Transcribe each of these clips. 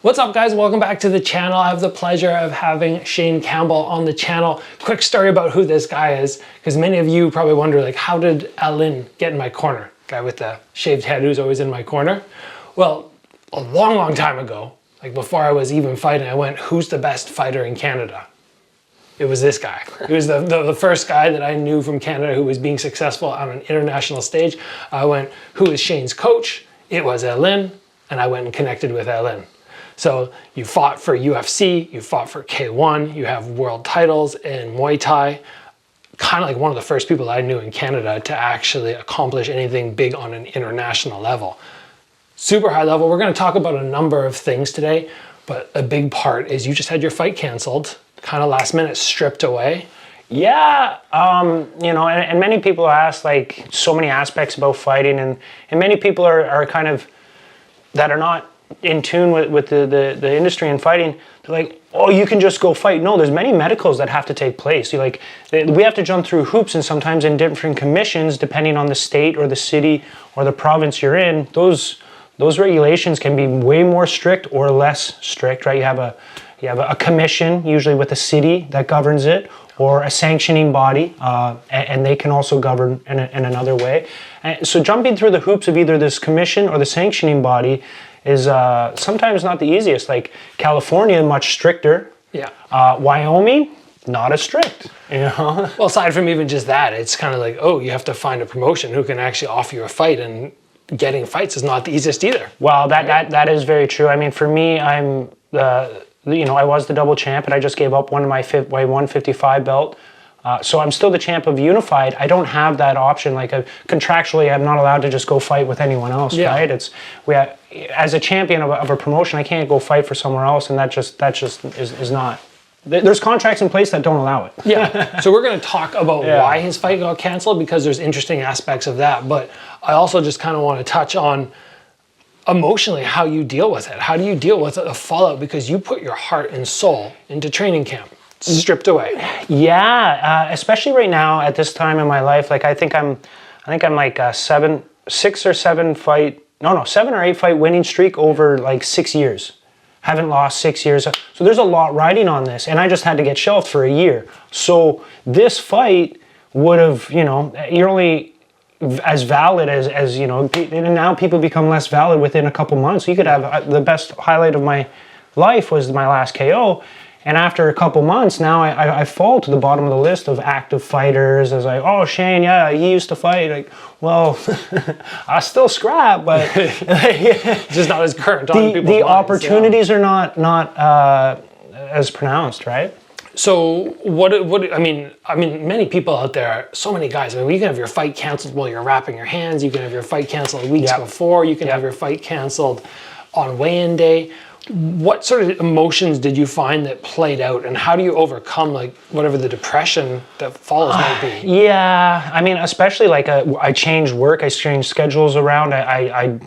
What's up, guys? Welcome back to the channel. I have the pleasure of having Shane Campbell on the channel. Quick story about who this guy is, because many of you probably wonder, like, how did Athlon get in my corner? Guy with the shaved head who's always in my corner. Well, a long time ago, like before I was even fighting, I went, who's the best fighter in Canada? It was this guy. He was the first guy that I knew from Canada who was being successful on an international stage. I went, who is Shane's coach? It was Athlon, and I went and connected with Athlon. So you fought for UFC, you fought for K-1, you have world titles in Muay Thai. Kind of like one of the first people I knew in Canada to actually accomplish anything big on an international level. Super high level. We're going to talk about a number of things today, but a big part is you just had your fight canceled, kind of last minute, stripped away. Yeah, you know, and many people ask like so many aspects about fighting, and many people are kind of, that are not in tune with the industry and fighting. They're like, oh, you can just go fight. No, there's many medicals that have to take place. You like, we have to jump through hoops, and sometimes in different commissions, depending on the state or the city or the province you're in, those regulations can be way more strict or less strict, right? You have a commission, usually with a city that governs it, or a sanctioning body, and they can also govern in another way. And so jumping through the hoops of either this commission or the sanctioning body is sometimes not the easiest. Like California, much stricter. Yeah. Wyoming, not as strict. You know? Well, aside from even just that, it's kind of like, oh, you have to find a promotion who can actually offer you a fight, and getting fights is not the easiest either. Well, that is very true. I mean, for me, I'm I was the double champ, and I just gave up one of my 155 belt. So I'm still the champ of Unified. I don't have that option. Like contractually, I'm not allowed to just go fight with anyone else, right? As a champion of a promotion, I can't go fight for somewhere else, and that just is not. There's contracts in place that don't allow it. Yeah. So we're going to talk about why his fight got canceled, because there's interesting aspects of that. But I also just kind of want to touch on emotionally how you deal with it. How do you deal with the fallout? Because you put your heart and soul into training camp. Stripped away. Yeah, especially right now at this time in my life. Like I think I'm like a 7 or 8 fight winning streak over like 6 years. Haven't lost 6 years. So there's a lot riding on this, and I just had to get shelved for a year. So this fight would have, you're only as valid as and now people become less valid within a couple months. You could have the best highlight of my life was my last KO. And after a couple months, now I fall to the bottom of the list of active fighters. As like, oh, Shane, yeah, he used to fight. Like, well, I still scrap, but just not as current. The opportunities are not as pronounced, right? So what I mean, many people out there, so many guys. I mean, you can have your fight canceled while you're wrapping your hands. You can have your fight canceled weeks before. You can have your fight canceled on weigh-in day. What sort of emotions did you find that played out, and how do you overcome like whatever the depression that follows might be? Yeah, I mean, especially like I changed work, I changed schedules around. I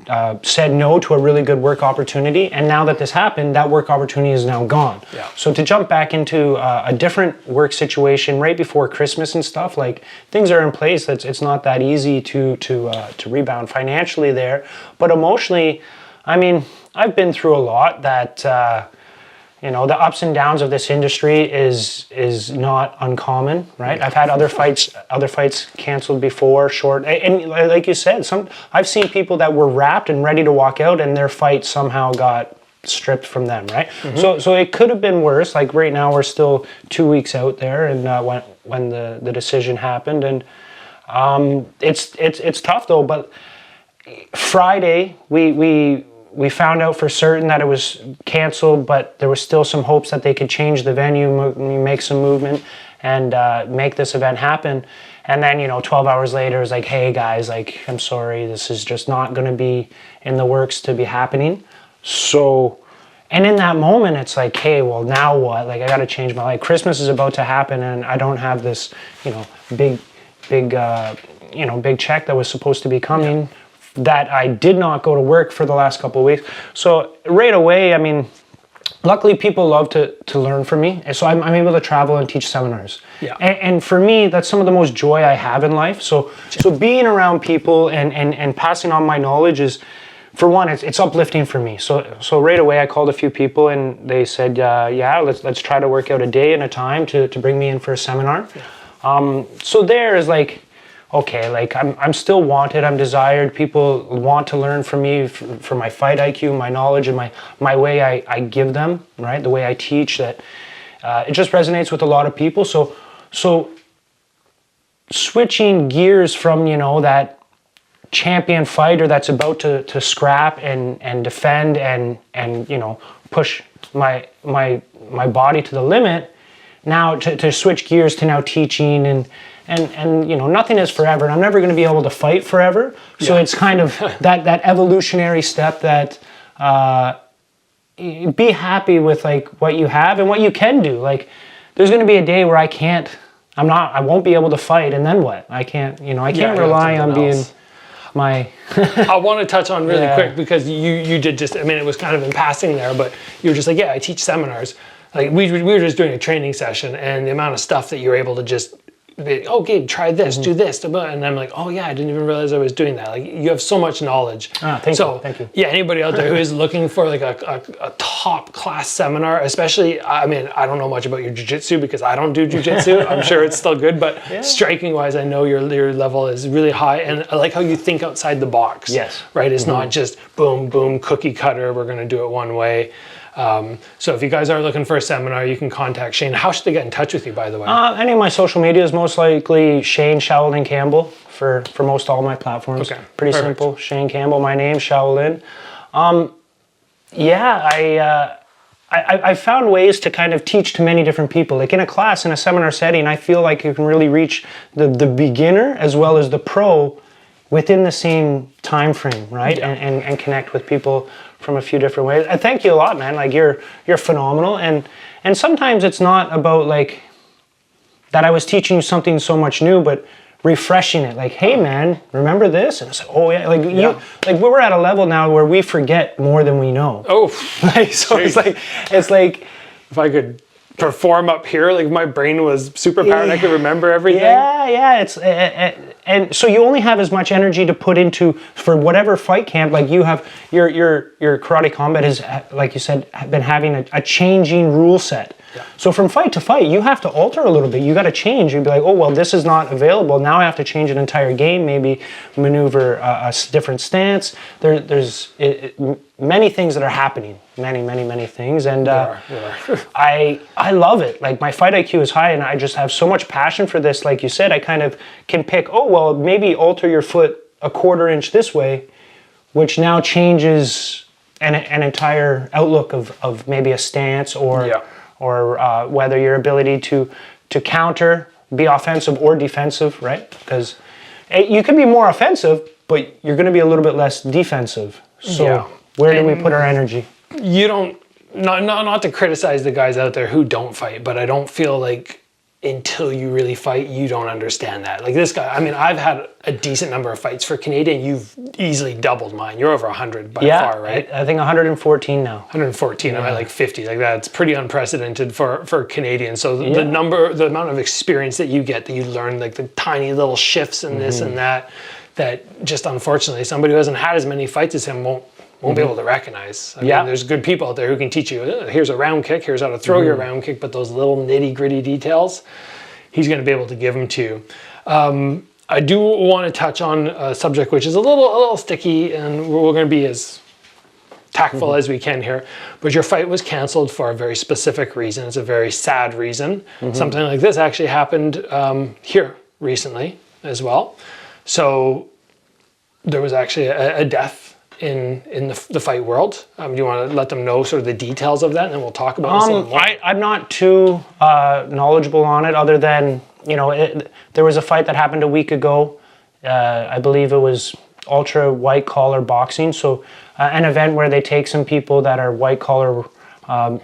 said no to a really good work opportunity, and now that this happened, that work opportunity is now gone. Yeah. So to jump back into a different work situation right before Christmas and stuff, like things are in place. It's not that easy to rebound financially there, but emotionally, I mean, I've been through a lot that, the ups and downs of this industry is not uncommon, right? I've had other fights canceled before, and like you said, I've seen people that were wrapped and ready to walk out, and their fight somehow got stripped from them, right? Mm-hmm. So it could have been worse. Like right now, we're still 2 weeks out there, and when the decision happened, and it's tough though. But Friday, we found out for certain that it was canceled, but there was still some hopes that they could change the venue, make some movement, and make this event happen. And then, 12 hours later, it's like, hey guys, like, I'm sorry, this is just not going to be in the works to be happening. So, and in that moment, it's like, hey, well, now what? Like, I got to change my life. Christmas is about to happen, and I don't have this, big check that was supposed to be coming. Yeah. That I did not go to work for the last couple of weeks. So right away, I mean, luckily people love to learn from me. And so I'm able to travel and teach seminars. Yeah. And for me, that's some of the most joy I have in life. So being around people and passing on my knowledge is, for one, it's uplifting for me. So right away I called a few people and they said, yeah, let's try to work out a day and a time to bring me in for a seminar. So there is like, okay, like I'm still wanted, I'm desired. People want to learn from me for my fight IQ, my knowledge, and my way I give them, right? The way I teach, that it just resonates with a lot of people. So switching gears from, you know, that champion fighter that's about to scrap and defend and you know, push my body to the limit, now to switch gears to now teaching and you know, nothing is forever, and I'm never going to be able to fight forever. So it's kind of that evolutionary step that be happy with like what you have and what you can do. Like there's going to be a day where I won't be able to fight, and then what? I can't rely on being I want to touch on really quick, because you did just, I mean, it was kind of in passing there, but you were just like, yeah, I teach seminars. Like we were just doing a training session, and the amount of stuff that you're able to just, oh, Gabe, try this, do this, and I'm like, oh yeah, I didn't even realize I was doing that. Like you have so much knowledge. Thank you. Yeah, anybody out there who is looking for like a top class seminar, especially, I mean, I don't know much about your jiu-jitsu because I don't do jiu-jitsu. I'm sure it's still good, but striking wise, I know your level is really high, and I like how you think outside the box. Yes. Right, it's not just boom, boom, cookie cutter, we're gonna do it one way. So if you guys are looking for a seminar, you can contact Shane. How should they get in touch with you, by the way? Any of my social media is most likely Shane Shaolin Campbell for most all my platforms. Okay, pretty simple. Shane Campbell, my name, Shaolin. I found ways to kind of teach to many different people. Like in a class, in a seminar setting, I feel like you can really reach the beginner as well as the pro within the same time frame, right? Yeah. And connect with people from a few different ways. I thank you a lot, man. Like you're phenomenal, and sometimes it's not about like that I was teaching you something so much new, but refreshing it. Like, hey man, remember this? And it's like, oh yeah, like we're at a level now where we forget more than we know. Oh, like, so it's like if I could perform up here, like my brain was super powered, I could remember everything. Yeah, it's and so you only have as much energy to put into for whatever fight camp. Like you have your karate combat has, like you said, been having a changing rule set. Yeah. So from fight to fight, you have to alter a little bit. You got to change. You'd be like, oh well, this is not available. Now I have to change an entire game. Maybe maneuver a different stance. There's many things that are happening. Many things, and I love it. Like my fight IQ is high, and I just have so much passion for this. Like you said, I kind of can pick. Oh well, maybe alter your foot a quarter inch this way, which now changes an entire outlook of maybe a stance or whether your ability to counter, be offensive or defensive, right? Because you can be more offensive, but you're going to be a little bit less defensive. So where do we put our energy? You don't, not to criticize the guys out there who don't fight, but I don't feel like until you really fight, you don't understand that. Like this guy, I mean, I've had a decent number of fights for Canadian. You've easily doubled mine. You're over 100 by far, right? I think 114 now. 114, I'm at like 50. Like that's pretty unprecedented for Canadian. So the amount of experience that you get, that you learn, like the tiny little shifts and this and that just unfortunately somebody who hasn't had as many fights as him won't be able to recognize. I mean, there's good people out there who can teach you, here's a round kick, here's how to throw your round kick, but those little nitty gritty details, he's going to be able to give them to you. I do want to touch on a subject which is a little sticky, and we're going to be as tactful as we can here, but your fight was canceled for a very specific reason. It's a very sad reason. Something like this actually happened here recently as well. So there was actually a death in the fight world. Do you want to let them know sort of the details of that, and then we'll talk about it? I'm not too knowledgeable on it, other than, you know, there was a fight that happened a week ago. I believe it was ultra white collar boxing. So an event where they take some people that are white collar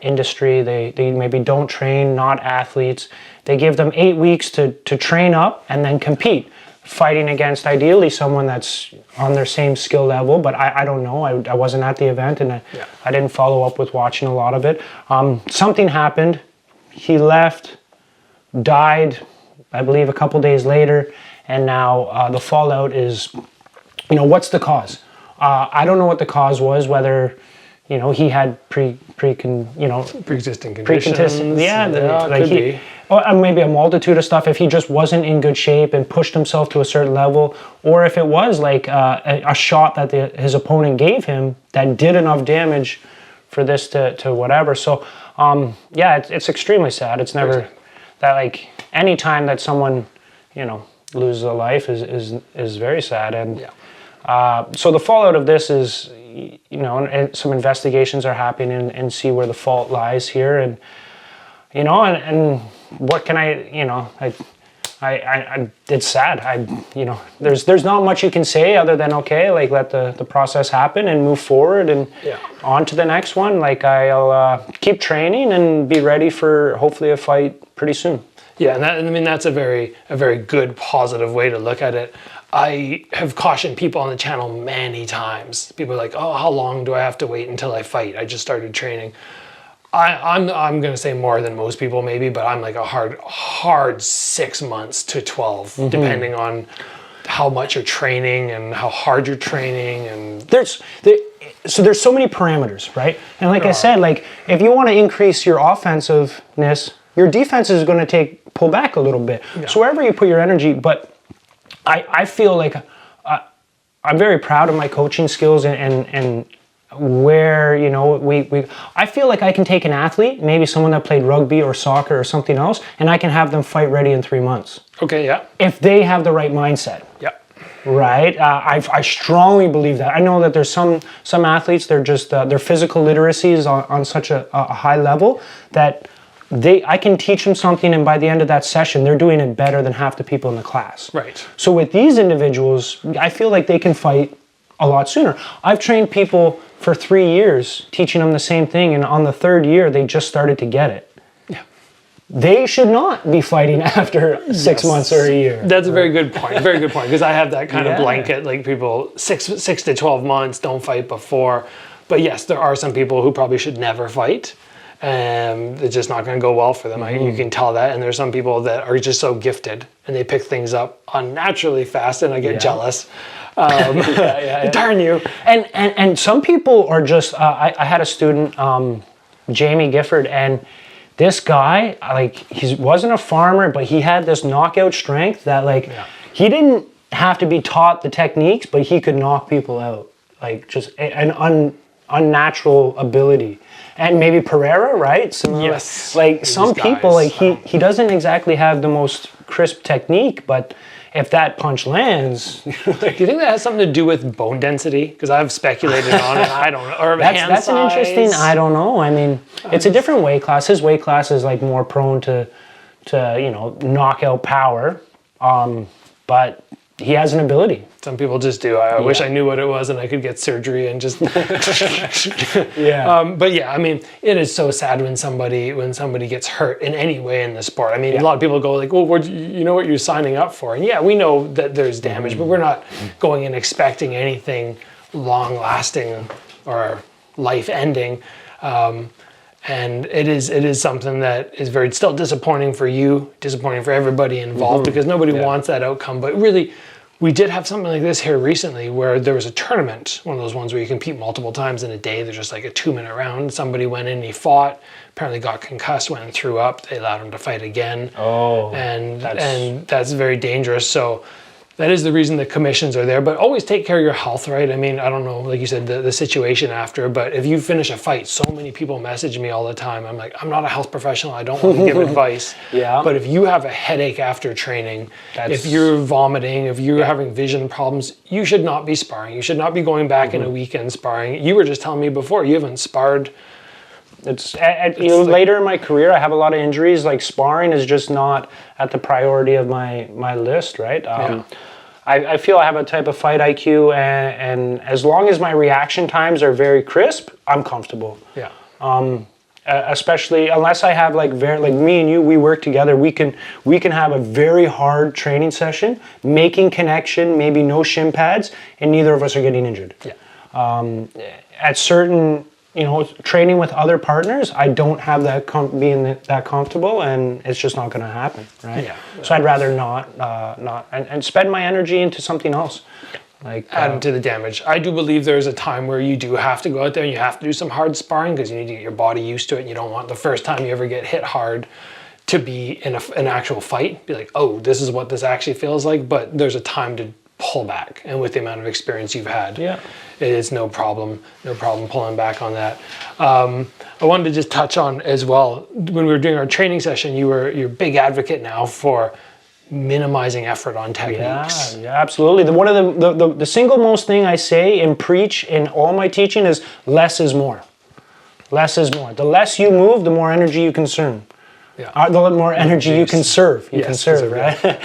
industry, they maybe don't train, not athletes. They give them 8 weeks to train up and then compete, fighting against ideally someone that's on their same skill level, but I don't know. I wasn't at the event, and I didn't follow up with watching a lot of it. Something happened. He left, died, I believe, a couple days later, and now the fallout is, you know, what's the cause? I don't know what the cause was, whether, you know, he had pre-existing conditions. Could be. Or maybe a multitude of stuff, if he just wasn't in good shape and pushed himself to a certain level, or if it was like a shot that his opponent gave him that did enough damage for this to whatever. So, it's extremely sad. It's never that, like, any time that someone, you know, loses a life is very sad. And so the fallout of this is, you know, and some investigations are happening and see where the fault lies here. And, you know, and what can I, you know, I it's sad. You know, there's not much you can say other than, okay, like, let the process happen and move forward and on to the next one. Like, I'll keep training and be ready for hopefully a fight pretty soon. Yeah, and that's a very good, positive way to look at it. I have cautioned people on the channel many times. People are like, oh, how long do I have to wait until I fight? I just started training. I'm going to say more than most people maybe, but I'm like a hard 6 months to 12, depending on how much you're training and how hard you're training. And there's so many parameters, right? And like I said, like, if you want to increase your offensiveness, your defense is going to pull back a little bit. Yeah. So wherever you put your energy, but I feel like I'm very proud of my coaching skills and where, you know, I feel like I can take an athlete, maybe someone that played rugby or soccer or something else, and I can have them fight ready in 3 months. Okay, yeah. If they have the right mindset. Yeah. Right? I strongly believe that. I know that there's some athletes, they're just, their physical literacy is on such a high level that I can teach them something, and by the end of that session, they're doing it better than half the people in the class. Right. So with these individuals, I feel like they can fight a lot sooner. I've trained people for 3 years, teaching them the same thing, and on the 3rd year, they just started to get it. Yeah. They should not be fighting after 6 months or a year. That's a very good point. Very good point, because I have that kind of blanket, like, people 6 to 12 months, don't fight before. But yes, there are some people who probably should never fight. It's just not going to go well for them. You can tell that. And there's some people that are just so gifted and they pick things up unnaturally fast, and I get jealous. Darn you. And some people are just, I had a student, Jamie Gifford, and this guy, like, he wasn't a farmer, but he had this knockout strength that, like, he didn't have to be taught the techniques, but he could knock people out. Like, just an unnatural ability. And maybe Pereira, right? Yes. Like, some people, like, he doesn't exactly have the most crisp technique, but if that punch lands... Do you think that has something to do with bone density? Because I've speculated on it, I don't know. Or that's an interesting, I don't know. I mean, it's a different weight class. His weight class is, like, more prone to you know, knockout power. But he has an ability. Some people just do. I wish I knew what it was and I could get surgery and just... But yeah, I mean, it is so sad when somebody gets hurt in any way in the sport. I mean, a lot of people go like, well, you know what you're signing up for? And yeah, we know that there's damage, but we're not going and expecting anything long-lasting or life-ending. And it is something that is still disappointing for you, disappointing for everybody involved, because nobody wants that outcome. But really, we did have something like this here recently where there was a tournament, one of those ones where you compete multiple times in a day. There's just like a 2-minute round. Somebody went in, he fought, apparently got concussed, went and threw up. They allowed him to fight again. Oh, and that's very dangerous. So that is the reason the commissions are there, but always take care of your health, right? I mean, I don't know, like you said, the situation after, but if you finish a fight, so many people message me all the time. I'm like, I'm not a health professional. I don't want to give advice. But if you have a headache after training, if you're vomiting, if you're having vision problems, you should not be sparring. You should not be going back in a weekend sparring. You were just telling me before, you haven't sparred. Later in my career, I have a lot of injuries. Like, sparring is just not at the priority of my list, right? I feel I have a type of fight IQ, and as long as my reaction times are very crisp, I'm comfortable. Especially unless I have like me and you, we work together. We can have a very hard training session, making connection, maybe no shin pads, and neither of us are getting injured. At certain, training with other partners, I don't have that being that comfortable, and it's just not going to happen, right? So I'd rather not and spend my energy into something else. Like adding to the damage. I do believe there's a time where you do have to go out there and you have to do some hard sparring because you need to get your body used to it. And you don't want the first time you ever get hit hard to be in an actual fight. Be like, oh, this is what this actually feels like. But there's a time to pull back. And with the amount of experience you've had, it is no problem pulling back on that. I wanted to just touch on as well, when we were doing our training session, you're a big advocate now for minimizing effort on techniques. Yeah, absolutely. One of the single most thing I say and preach in all my teaching is less is more. Less is more. The less you move, the more energy you consume. Yeah. The more energy you conserve. Right?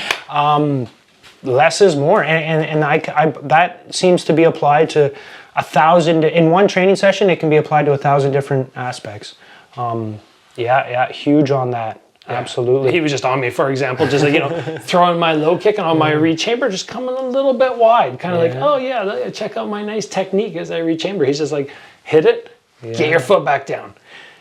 Less is more, and I that seems to be applied to 1,000 in one training session. It can be applied to 1,000 different aspects. Huge on that. Yeah. Absolutely. He was just on me, for example, just like, throwing my low kick and on my rechamber, just coming a little bit wide, kind of like, oh yeah, check out my nice technique as I rechamber. He's just like, hit it, get your foot back down,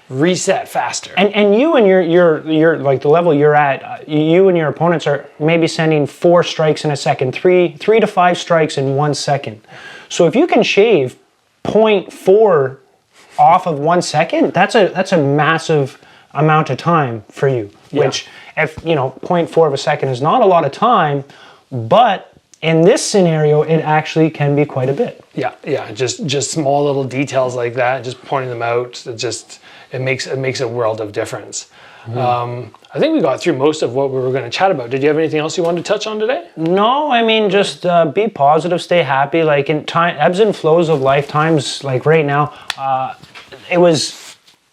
reset faster. And you and your like the level you're at, you and your opponents are maybe sending 4 strikes in a second, 3 to 5 strikes in 1 second. So if you can shave 0.4 off of 1 second, that's a massive amount of time for you. Which, if 0.4 of a second is not a lot of time, but in this scenario, it actually can be quite a bit. Yeah. Just small little details like that, just pointing them out. It makes a world of difference. I think we got through most of what we were going to chat about. Did you have anything else you wanted to touch on today? No, I mean, just be positive, stay happy. Like in time, ebbs and flows of lifetimes. Like right now, it was.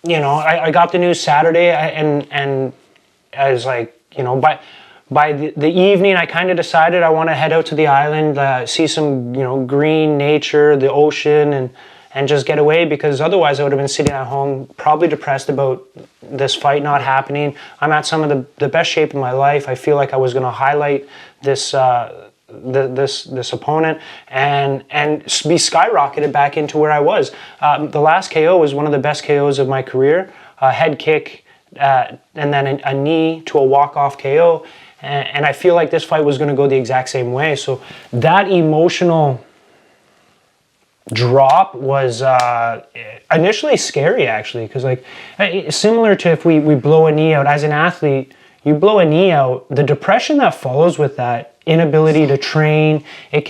I got the news Saturday, and I was like, by the evening, I kind of decided I want to head out to the island, see some, green nature, the ocean, and just get away, because otherwise I would have been sitting at home, probably depressed about this fight not happening. I'm at some of the best shape of my life. I feel like I was going to highlight this this opponent and be skyrocketed back into where I was. The last KO was one of the best KOs of my career. A head kick and then a knee to a walk-off KO. And I feel like this fight was going to go the exact same way. So that emotional drop was initially scary, actually, because similar to if we blow a knee out as an athlete, you blow a knee out, the depression that follows with that, inability to train, it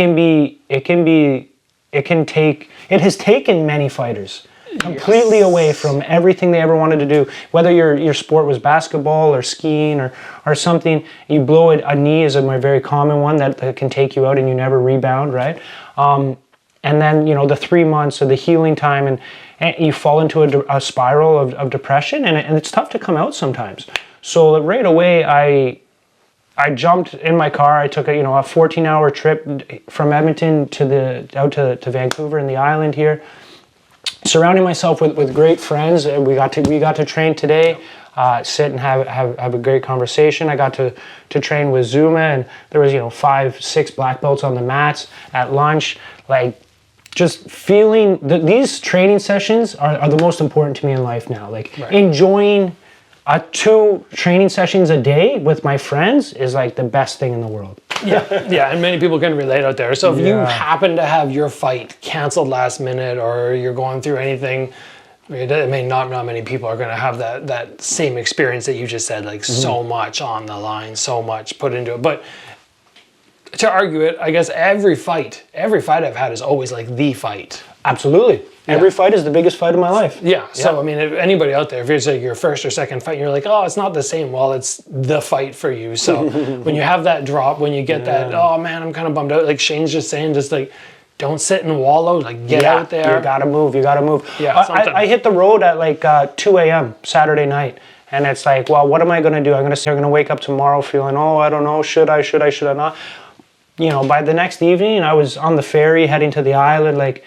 has taken many fighters completely away from everything they ever wanted to do. Whether your sport was basketball or skiing or something, you blow a knee is a very common one that can take you out and you never rebound, right? And then, the 3 months of the healing time and you fall into a spiral of depression and it's tough to come out sometimes. So right away, I jumped in my car. I took a 14-hour trip from Edmonton out to Vancouver and the island here, surrounding myself with great friends. We got to train today, sit and have a great conversation. I got to train with Zuma, and there was 5-6 black belts on the mats at lunch. Just feeling these training sessions are the most important to me in life now. Enjoying 2 training sessions a day with my friends is the best thing in the world. Yeah, and many people can relate out there. So if you happen to have your fight canceled last minute, or you're going through anything, not many people are going to have that same experience that you just said. So much on the line, so much put into it. But to argue it, I guess every fight I've had is always the fight. Absolutely. Every fight is the biggest fight of my life. Yeah. So, if anybody out there, if it's your first or second fight, you're oh, it's not the same. Well, it's the fight for you. So when you have that drop, when you get that, oh man, I'm kind of bummed out. Shane's just saying, don't sit and wallow. Get out there. You gotta move. Yeah. I hit the road at 2 a.m. Saturday night. And it's well, what am I going to do? I'm going to wake up tomorrow feeling, I don't know, should I not? By the next evening, I was on the ferry heading to the island,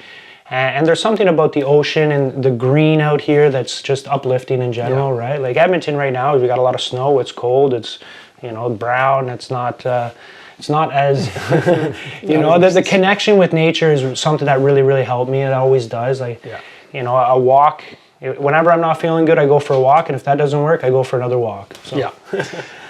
and there's something about the ocean and the green out here that's just uplifting in general, right? Edmonton right now, we got a lot of snow. It's cold. It's brown. It's not as the connection with nature is something that really, really helped me. It always does. A walk Whenever I'm not feeling good, I go for a walk, and if that doesn't work, I go for another walk. So. Yeah.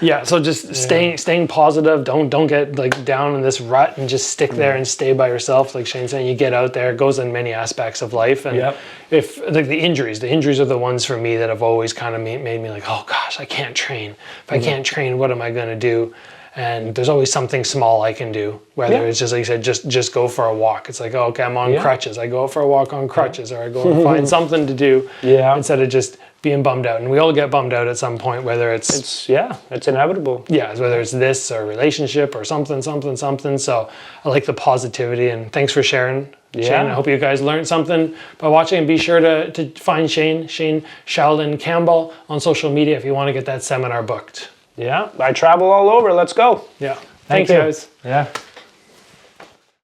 Yeah, so just staying positive. Don't get like down in this rut and just stick there and stay by yourself. Like Shane's saying, you get out there. It goes in many aspects of life. And if like the injuries are the ones for me that have always kind of made me like, oh gosh, I can't train. If I can't train, what am I going to do? And there's always something small I can do, whether it's just like you said, just go for a walk. It's like, oh, okay, I'm on crutches. I go for a walk on crutches, or I go and find something to do instead of just being bummed out. And we all get bummed out at some point, whether it's inevitable. Yeah, whether it's this or relationship or something. So I like the positivity, and thanks for sharing. Shane, I hope you guys learned something by watching, and be sure to find Shane Shaolin Campbell on social media if you want to get that seminar booked. Yeah, I travel all over. Let's go. Yeah. Thanks, guys. Yeah.